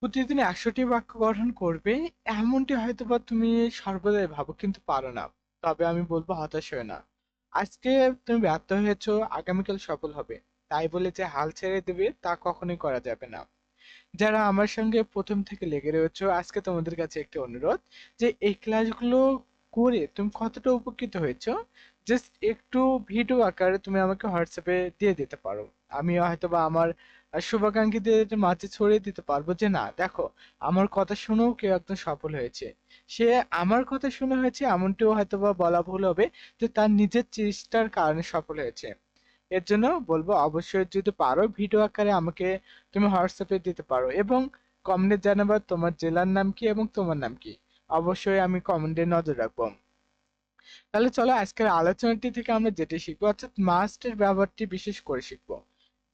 প্রতিদিন ১০০টি বাক্য গঠন করবে এমনটি হয়তোবা তুমি সর্বদাই ভাবো কিন্তু পারো না। তবে আমি বলবো হতাশ হয়ো না। আজকে তুমি ব্যর্থ হয়েছো, আগামীকাল সফল হবে। তাই বলে যে হাল ছেড়ে দেবে তা কখনোই করা যাবে না। যারা আমার সঙ্গে ১ম থেকে লেগে রয়েছো, আজকে তোমাদের কাছে একটি অনুরোধ যে এই ক্লাসগুলো করে তুমি কতটা উপকৃত হয়েছো জাস্ট একটু ভিডিও আকারে তুমি আমাকে হোয়াটসঅ্যাপে দিয়ে দিতে পারো। আমি হয়তোবা আমার শুভাকাঙ্ক্ষীদের মাঝে ছড়িয়ে দিতে পারবো যে না দেখো, আমার কথা শুনেও কেউ একদম সফল হয়েছে। সে আমার কথা শুনে হয়েছে এমনটিও হয়তোবা বলা ভুল হবে যে তার নিজের চেষ্টার কারণে সফল হয়েছে। এর জন্য বলবো অবশ্যই যদি পারো ভিডিও আকারে আমাকে তুমি হোয়াটসঅ্যাপে দিতে পারো এবং কমেন্টে জানাবা তোমার জেলার নাম কি এবং তোমার নাম কি। অবশ্যই আমি কমেন্টে নজর রাখবো। তাহলে চলো আজকের আলোচনাটি থেকে আমরা যেটি শিখবো অর্থাৎ মাস্টের ব্যবহারটি বিশেষ করে শিখবো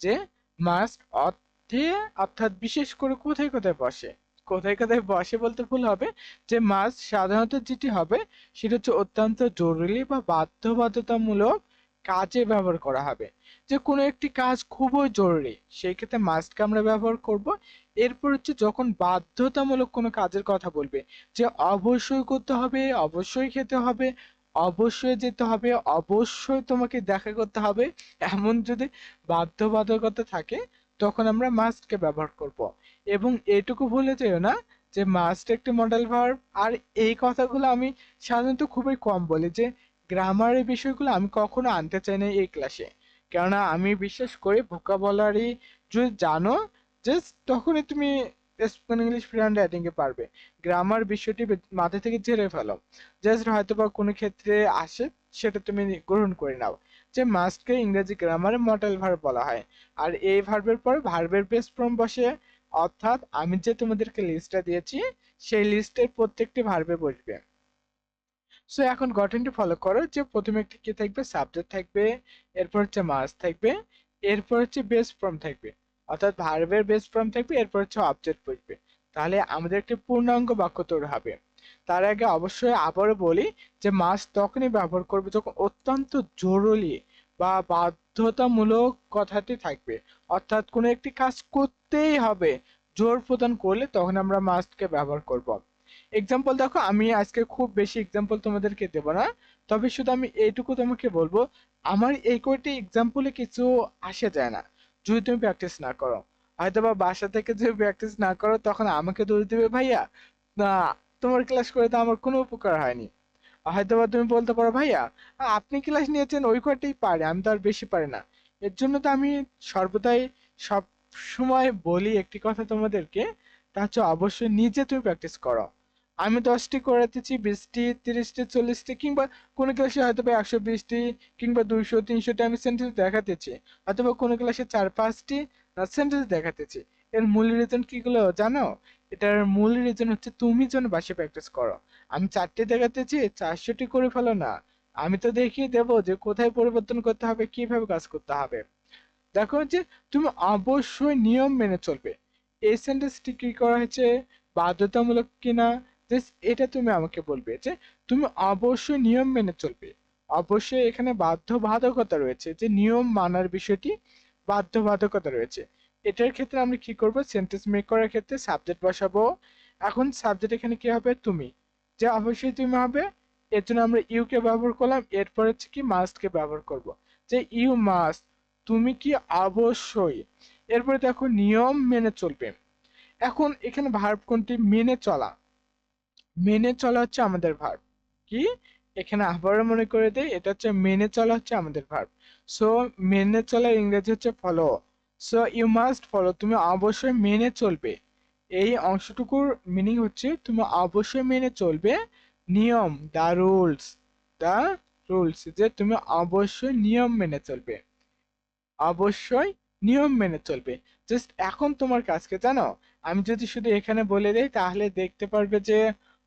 যে মাস্ট অর্থে অর্থাৎ বিশেষ করে কোথায় কোথায় বসে। কোথায় কোথায় বসে বলতে ভুল হবে, যে মাস্ট সাধারণত যেটি হবে সেটা হচ্ছে অত্যন্ত জরুরি বা বাধ্যবাধকতামূলক কাজে ব্যবহার করা হবে। যে কোনো একটি কাজ খুবই জরুরি সেই ক্ষেত্রে মাস্টকে আমরা ব্যবহার করব। এরপর হচ্ছে যখন বাধ্যতামূলক কোনো কাজের কথা বলবে, যে অবশ্যই করতে হবে, অবশ্যই খেতে হবে, অবশ্যই যেতে হবে, অবশ্যই তোমাকে দেখা করতে হবে, এমন যদি বাধ্যবাধকতা থাকে তখন আমরা মাস্টকে ব্যবহার করব। এবং এটুকু ভুলে যেও না যে মাস্ট একটি মডেল ভার্ব। আর এই কথাগুলো আমি সাধারণত খুবই কম বলি, যে গ্রামারের বিষয়গুলো আমি কখনো আনতে চাই না এই ক্লাসে। কেননা আমি বিশ্বাস করি ভোকাবুলারি যদি জানো জাস্ট তখনই তুমি spoken English free handwriting এ পারবে। গ্রামার বিষয়টি মাথা থেকে ঝেড়ে ফেলো। জাস্ট হয়তো বা কোনো ক্ষেত্রে আসে সেটা তুমি গ্রহণ করে নাও। যে মাস্টকে ইংরেজি গ্রামারে মডেল ভার্ব বলা হয়। আর এই ভার্বের পর ভার্বের বেস ফর্ম বসে, অর্থাৎ আমি যে তোমাদেরকে লিস্টটা দিয়েছি সেই লিস্টের প্রত্যেকটি ভার্বে বসবে। সো এখন গঠনটি ফলো করো, যে প্রথমে একটি কি থাকবে, সাবজেক্ট থাকবে, এরপর হচ্ছে মাস থাকবে, এরপর হচ্ছে বেস ফর্ম থাকবে, অর্থাৎ ভার্বের বেস ফর্ম থাকবে, এরপর হচ্ছে অবজেক্ট বসবে। তাহলে আমাদের একটি পূর্ণাঙ্গ বাক্য তৈরি হবে। তার আগে অবশ্যই আবারও বলি যে মাস তখনই ব্যবহার করবে যখন অত্যন্ত জরুরি বা বাধ্যতামূলক কথাটি থাকবে, অর্থাৎ কোনো একটি কাজ করতেই হবে জোর প্রদান করলে তখন আমরা মাস্টকে ব্যবহার করব। এক্সাম্পল দেখো, আমি আজকে খুব বেশি এক্সাম্পল তোমাদেরকে দেব না, তবে শুধু আমি এইটুকু তোমাকে বলবো আমার এই কয়টি এক্সাম্পলে কিছু আসে যায় না যদি তুমি প্র্যাকটিস না করো। হয়তোবা বাসা থেকে যদি প্র্যাকটিস না করো তখন আমাকে দোষ দিবে, ভাইয়া না তোমার ক্লাস করে তো আমার কোনো উপকার হয়নি। হয়তোবা তুমি বলতে পারো, ভাইয়া আপনি ক্লাস নিয়েছেন ওই কয়টাই পারে, আমি তো আর বেশি পারি না। এর জন্য তো আমি সর্বদাই সব সময় বলি একটি কথা তোমাদেরকে, তা হচ্ছে অবশ্যই নিজে তুমি প্র্যাকটিস করো। আমি 10টি করাতেছি, 20টি, 30টি, 40টি, কিংবা কোনো ক্লাসে হয়তো বা 120টি কিংবা 200 300টি আমি সেন্টেন্স দেখাতেছি, অথবা কোনো ক্লাসে 4 5টি সেন্টেন্স দেখাতেছি। এর মূল রিজন কি গুলো জানো? এটার মূল রিজন হচ্ছে তুমি যেন বাসায় প্র্যাকটিস করো। আমি 4টি দেখাতেছি 400টি করে ফেলো না। আমি তো দেখিয়ে দেবো যে কোথায় পরিবর্তন করতে হবে, কিভাবে কাজ করতে হবে। দেখো যে তুমি অবশ্যই নিয়ম মেনে চলবে। এই সেন্টেন্সটি কি করা হয়েছে, বাধ্যতামূলক কিনা, জাস্ট এটা তুমি আমাকে বলবে যে তুমি অবশ্যই নিয়ম মেনে চলবে। অবশ্যই এখানে বাধ্যবাধকতা রয়েছে, যে নিয়ম মানার বিষয়টি বাধ্যবাধকতা রয়েছে। এটার ক্ষেত্রে আমরা কি করব, সেন্টেন্স মেক করার ক্ষেত্রে সাবজেক্ট বসাবো। এখন সাবজেক্ট এখানে কি হবে, তুমি, যে অবশ্যই তুমি হবে। এর জন্য আমরা ইউ কে ব্যবহার করলাম, এরপর হচ্ছে কি মাস্ট কে ব্যবহার করব, যে ইউ মাস্ট, তুমি কি অবশ্যই। এরপরে দেখো নিয়ম মেনে চলবে। এখন এখানে ভার্ব কোনটি, মেনে চলা। মেনে চলা হচ্ছে আমাদের ভার্ব। কি, এখানে আবারও মনে করে দেই, এটা হচ্ছে মেনে চলা হচ্ছে আমাদের ভার্ব। সো মেনে চলা ইংরেজি হচ্ছে follow. So you must follow, তুমি অবশ্যই মেনে চলবে। এই অংশটুকুর মিনিং হচ্ছে তুমি অবশ্যই মেনে চলবে নিয়ম, দা রুলস, দা রুলস, যে তুমি অবশ্যই নিয়ম মেনে চলবে, অবশ্যই নিয়ম মেনে চলবে। জাস্ট এখন তোমার কাজকে জানো, আমি যদি শুধু এখানে বলে দেই তাহলে দেখতে পারবে যে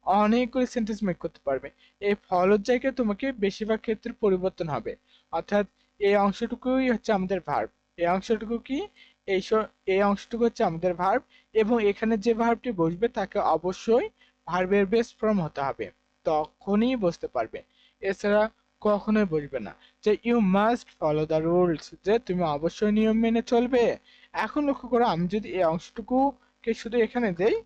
অনেকগুলো সেন্টেন্স মেক করতে পারবে। এই ফলোর জায়গায় তোমাকে বেশিরভাগ ক্ষেত্রে পরিবর্তন হবে, অর্থাৎ এই অংশটুকুই হচ্ছে আমাদের ভার্ব। এই অংশটুকু কি, এই এই অংশটুকু হচ্ছে আমাদের ভার্ব, এবং এখানে যে ভার্বটি বসবে তাকে অবশ্যই ভার্বের বেস ফর্ম হতে হবে, তখনই বুঝতে পারবে। এছাড়া কখনোই বসবে না। যে you must follow the rules, যে তুমি অবশ্যই নিয়ম মেনে চলবে। এখন লক্ষ্য করো, আমি যদি এই অংশটুকু কে শুধু এখানে দেই,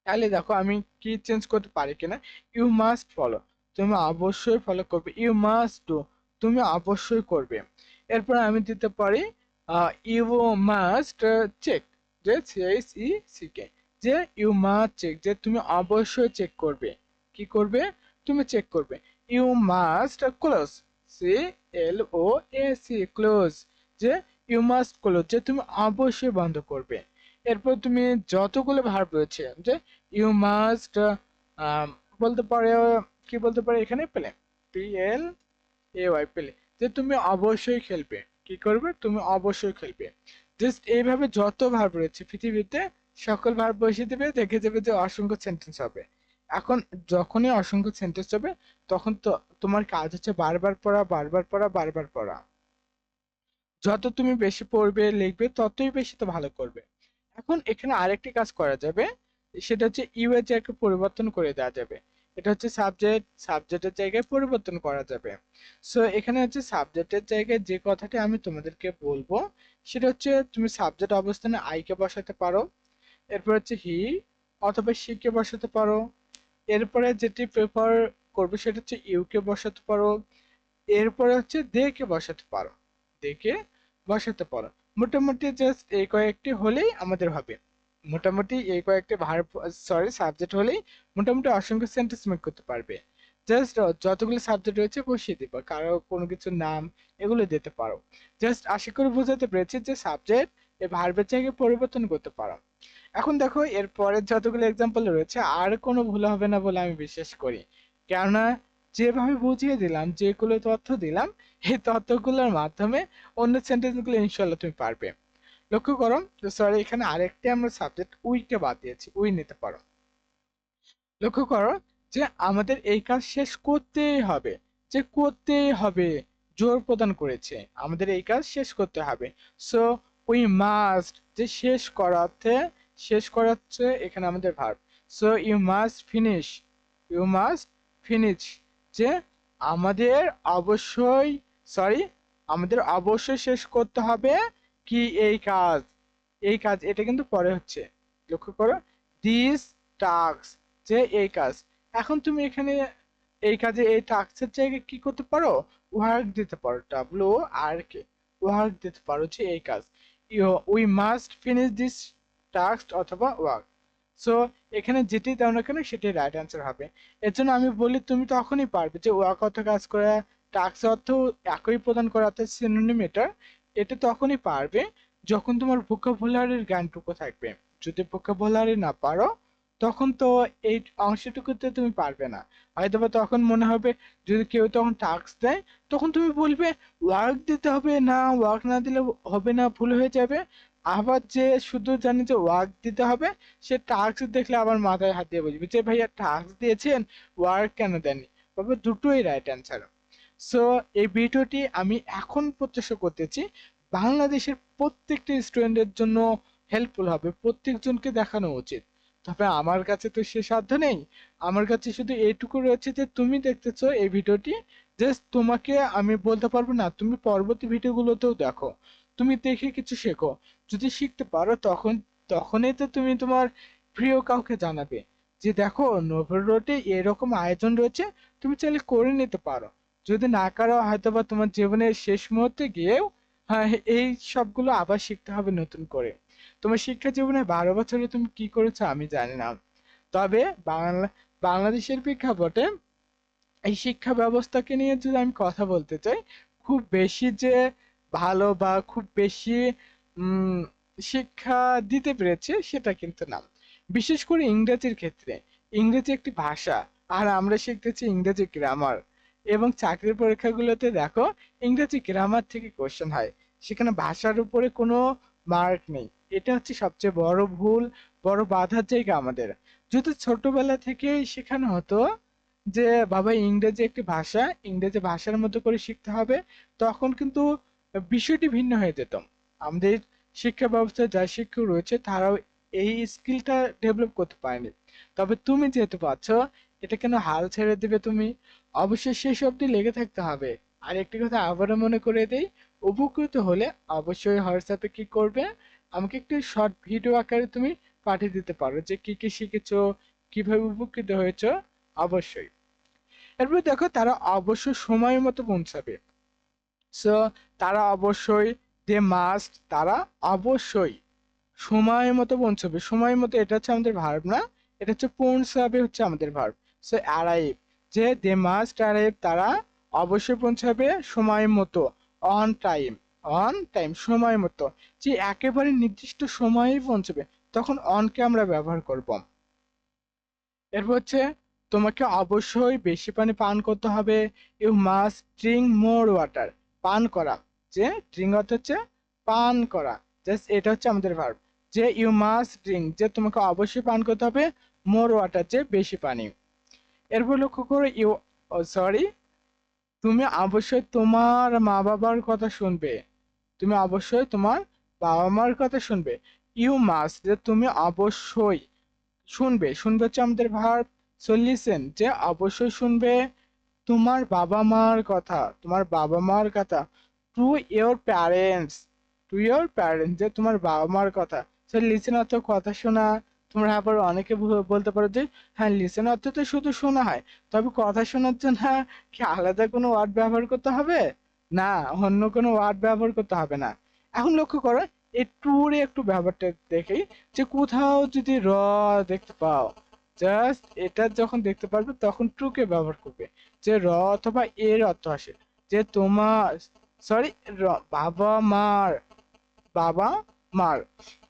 তাহলে দেখো আমি কি চেঞ্জ করতে পারি কিনা। ইউ মাস্ট ফলো, তুমি অবশ্যই ফলো করবে। ইউ মাস্ট ডু, তুমি অবশ্যই করবে। এরপর আমি দিতে পারি ইউ মাস্ট চেক, যে CHECK, যে ইউ মাস্ট চেক, যে তুমি অবশ্যই চেক করবে। কি করবে? তুমি চেক করবে। You must close, CLOAC, close, যে ইউ মাস্ট ক্লোজ, যে তুমি অবশ্যই বন্ধ করবে। এরপর তুমি যতগুলো ভার্ব রয়েছে, যে ইউ মাস্ট বলতে পারো, কি বলতে পারো এখানে, প্লে, PLAY, প্লে, যে তুমি অবশ্যই খেলবে। কি করবে? তুমি অবশ্যই খেলবে। জাস্ট এইভাবে যত ভার্ব রয়েছে পৃথিবীতে সকল ভার্ব বসিয়ে দেবে, দেখে যাবে যে অসংখ্য সেন্টেন্স হবে। এখন যখনই অসংখ্য সেন্টেন্স হবে তখন তো তোমার কাজ হচ্ছে বারবার পড়া, বারবার পড়া, বারবার পড়া। যত তুমি বেশি পড়বে লিখবে ততই বেশি তো ভালো করবে। এখন এখানে আরেকটি কাজ করা যাবে, সেটা হচ্ছে ইউ এর জায়গায় পরিবর্তন করে দেওয়া যাবে। এটা হচ্ছে সাবজেক্ট, সাবজেক্টের জায়গায় পরিবর্তন করা যাবে। সো এখানে হচ্ছে সাবজেক্টের জায়গায় যে কথাটি আমি তোমাদেরকে বলবো সেটা হচ্ছে তুমি সাবজেক্ট অবস্থানে আই কে বসাতে পারো, এরপর হচ্ছে হি অথবা শি কে বসাতে পারো, এরপরে যেটি প্রেফার করবে সেটা হচ্ছে ইউ কে বসাতে পারো, এরপরে হচ্ছে দে কে বসাতে পারো, দে কে বসাতে পারো। মোটামুটি জাস্ট এই কয়েকটি হলেই আমাদের হবে। মোটামুটি এই কয়েকটি ভার্ব, সরি, সাবজেক্ট হলেই মোটামুটি অসংখ্য সেন্টেন্স মেক করতে পারবে। জাস্ট যতগুলো সাবজেক্ট রয়েছে বসিয়ে দিবা, কারো কোনো কিছুর নাম এগুলো দিতে পারো। জাস্ট আশা করি বোঝাতে পেরেছি যে সাবজেক্ট এই ভার্বের জায়গায় পরিবর্তন করতে পারো। এখন দেখো এর পরের যতগুলো এক্সাম্পল রয়েছে আর কোনো ভুল হবে না বলে আমি বিশ্বাস করি, কেননা যেভাবে বুঝিয়ে দিলাম, যেগুলো তথ্য দিলাম, এই তথ্যগুলোর মাধ্যমে অন্য সেন্টেন্সগুলো ইনশাল্লাহ তুমি পারবে। লক্ষ্য করো, সরি, এখানে আরেকটি আমরা সাবজেক্ট উইকে বাদ দিয়েছি, উই নিতে পারো। লক্ষ্য করো যে আমাদের এই কাজ শেষ করতেই হবে, যে করতেই হবে, জোর প্রদান করেছে আমাদের এই কাজ শেষ করতে হবে। সো উই মাস্ট, যে শেষ করাতে, শেষ করাচ্ছে এখানে আমাদের verb. So you must finish, you must finish, যে আমাদের অবশ্যই, সরি, আমাদের অবশ্যই শেষ করতে হবে কি, এই কাজ, এই কাজ, এটা কিন্তু পরে হচ্ছে। লক্ষ্য করো, দিস টাস্ক, যে এই কাজ। এখন তুমি এখানে এই কাজে এই টাস্কের জায়গায় কি করতে পারো? ওয়ার্ক দিতে পারো, WRK, ওয়ার্ক দিতে পারো, যে এই কাজ। We must finish this task অথবা ওয়ার্ক। সো এখানে যেটি দাও না কেন সেটাই রাইট অ্যান্সার হবে। এর জন্য আমি বলি তুমি তখনই পারবে যে ওয়ার্ক অর্থ কাজ করা, টাস্ক অর্থ একই প্রদান করা, অর্থাৎ সিনোনিম এটা তখনই পারবে যখন তোমার ভোকাবুলারির জ্ঞানটুকু থাকবে। যদি ভোকাবুলারি না পারো তখন তো এই অংশটুকুতে তুমি পারবে না। হয়তোবা তখন মনে হবে, যদি কেউ তখন টাস্ক দেয় তখন তুমি বলবে ওয়ার্ক দিতে হবে, না ওয়ার্ক না দিলে হবে না, ভুল হয়ে যাবে। আবার যে শুধু জানি যে ওয়ার্ক দিতে হবে, সে টাস্ক দেখলে আবার মাথায় হাত দিয়ে বুঝবে যে ভাইয়া টাস্ক দিয়েছেন, ওয়ার্ক কেন দেননি। তবে দুটোই রাইট অ্যান্সার। সো এই ভিডিওটি আমি এখন প্রত্যাশা করতেছি বাংলাদেশের প্রত্যেকটি স্টুডেন্টের জন্য হেল্পফুল হবে, প্রত্যেকজনকে দেখানো উচিত। তবে আমার কাছে তো সে সাধ্য নেই, আমার কাছে শুধু এইটুকু রয়েছে যে তুমি দেখতেছো এই ভিডিওটি, জাস্ট তোমাকে আমি বলতে পারবো না, তুমি পরবর্তী ভিডিওগুলোতেও দেখো, তুমি দেখে কিছু শেখো। যদি শিখতে পারো তখন, তখনই তো তুমি তোমার প্রিয় কাউকে জানাবে যে দেখো নোভেল রোডে এরকম আয়োজন রয়েছে, তুমি চাইলে করে নিতে পারো। যদি না করো হয়তোবা তোমার জীবনের শেষ মুহূর্তে গিয়েও হ্যাঁ এই সবগুলো আবার শিখতে হবে নতুন করে। তোমার শিক্ষা জীবনে 12 বছরে তুমি কি করেছো আমি জানি না, তবে বাংলাদেশের প্রেক্ষাপটে এই শিক্ষা ব্যবস্থাকে নিয়ে যদি আমি কথা বলতে চাই, খুব বেশি যে ভালো বা খুব বেশি উম শিক্ষা দিতে পেরেছে সেটা কিন্তু না। বিশেষ করে ইংরেজির ক্ষেত্রে, ইংরেজি একটি ভাষা, আর আমরা শিখতেছি ইংরেজি গ্রামার। এবং চাকরির পরীক্ষাগুলোতে দেখো ইংরেজি গ্রামার থেকে কোশ্চেন হয়, সেখানে ভাষার উপরে কোনো মার্ক নেই। এটা হচ্ছে সবচেয়ে বড় ভুল, বড় বাধার জায়গা আমাদের। যদি ছোটবেলা থেকেই শেখানো হতো যে বাবা ইংরেজি একটি ভাষা, ইংরেজি ভাষার মতো করে শিখতে হবে, তখন কিন্তু বিষয়টি ভিন্ন হয়ে যেত। আমাদের শিক্ষা ব্যবস্থায় যা শিক্ষক রয়েছে তারাও এই স্কিলটা ডেভেলপ করতে পারেনি। তবে তুমি যেহেতু পাচ্ছ, এটা কেন হাল ছেড়ে দিবে তুমি? অবশ্যই শেষ অবধি লেগে থাকতে হবে। আর একটি কথা আবারও মনে করে দেই, উপকৃত হলে অবশ্যই হোয়াটসঅ্যাপে কি করবে, আমাকে একটি শর্ট ভিডিও আকারে তুমি পাঠিয়ে দিতে পারো যে কি কি শিখেছো, কিভাবে উপকৃত হয়েছো। অবশ্যই। এরপর দেখো তারা অবশ্যই সময় মতো পৌঁছাবে। সো তারা অবশ্যই, দে মাস্ট, তারা অবশ্যই সময় মতো পৌঁছবে। সময় মতো এটা হচ্ছে আমাদের ভার্ব না, এটা হচ্ছে পৌঁছাবে হচ্ছে আমাদের ভার্ব। সো অ্যারাইভ, যে দে মাস্ট অ্যারাইভ, তারা অবশ্যই পৌঁছাবে সময় মতো। অন টাইম, অন টাইম সময় মতো, যে একেবারে নির্দিষ্ট সময়েই পৌঁছবে, তখন অনকে আমরা ব্যবহার করব। এরপর হচ্ছে তোমাকে অবশ্যই বেশি পানি পান করতে হবে। You must drink more water, পান করা, যে ড্রিঙ্ক অর্থ হচ্ছে পান করা, জাস্ট এটা হচ্ছে আমাদের ভার্ব। যে ইউ মাস্ট ড্রিঙ্ক, যে তোমাকে অবশ্যই পান করতে হবে, মোর ওয়াটার, যে বেশি পানি। এরপর লক্ষ্য করো ইউ, সরি, তুমি অবশ্যই তোমার মা বাবার কথা শুনবে। তুমি অবশ্যই তোমার বাবা মার কথা শুনবে। ইউ মাস্ট, যে তুমি অবশ্যই শুনবে, শুনবে হচ্ছে আমাদের ভার্ব। সো লিসেন, যে অবশ্যই শুনবে তোমার বাবা মার কথা, তোমার বাবা মার কথা। To your parents, to your parents, যে তোমার বাবা মার কথা। সো লিসেন অর্থ কথা শোনা। তোমরা আবার অনেকে বলতে পারো যে হ্যাঁ লিসেন অর্থ তো শুধু শোনা হয়, তবে কথা শোনার জন্য কি আলাদা কোনো ওয়ার্ড ব্যবহার করতে হবে? না, অন্য কোনো ওয়ার্ড ব্যবহার করতে হবে না। এখন লক্ষ্য করো এই ট্যুরে একটু ব্যাপারটা দেখেই, যে কোথাও যদি র দেখতে পাও, জাস্ট এটা যখন দেখতে পারবে তখন ট্রুকে ব্যবহার করবে, যে র অথবা এর অর্থ আসে, যে তোমার, সরি, বাবা মার, বাবা মার।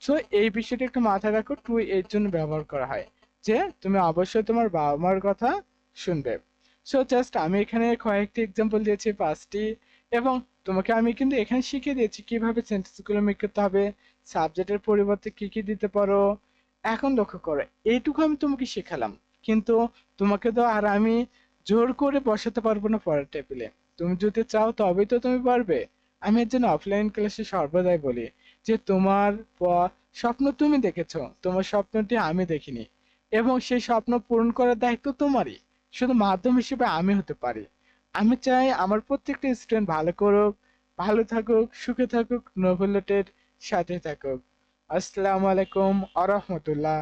সো এই বিষয়টা একটু মাথায় রাখো, টু এর জন্য ব্যবহার করা হয়, যে তুমি অবশ্যই তোমার বাবা মার কথা শুনবে। সো জাস্ট আমি এখানে কয়েকটি এক্সাম্পল দিয়েছি, 5টি, এবং তোমাকে আমি কিন্তু এখানে শিখিয়ে দিয়েছি কিভাবে সেন্টেন্সগুলো মেক করতে হবে, সাবজেক্টের পরিবর্তে কি কি দিতে পারো। এখন লক্ষ্য করো, এইটুকু আমি তোমাকে শেখালাম, কিন্তু তোমাকে তো আর আমি জোর করে বসাতে পারবো না পড়ার টেবিলে। তুমি যদি চাও তবেই তো তুমি পারবে। আমি এর জন্য অফলাইন ক্লাসে সর্বদাই বলি যে তোমার স্বপ্ন তুমি দেখেছো, তোমার স্বপ্নটি আমি দেখিনি, এবং সেই স্বপ্ন পূরণ করার দায়িত্ব তোমারই। শুধু মাধ্যম হিসেবে আমি হতে পারি। আমি চাই আমার প্রত্যেকটা স্টুডেন্ট ভালো করুক, ভালো থাকুক, সুখে থাকুক, নোবেলেটের সাথে থাকুক। আসসালামু আলাইকুম আ রহমতুল্লাহ।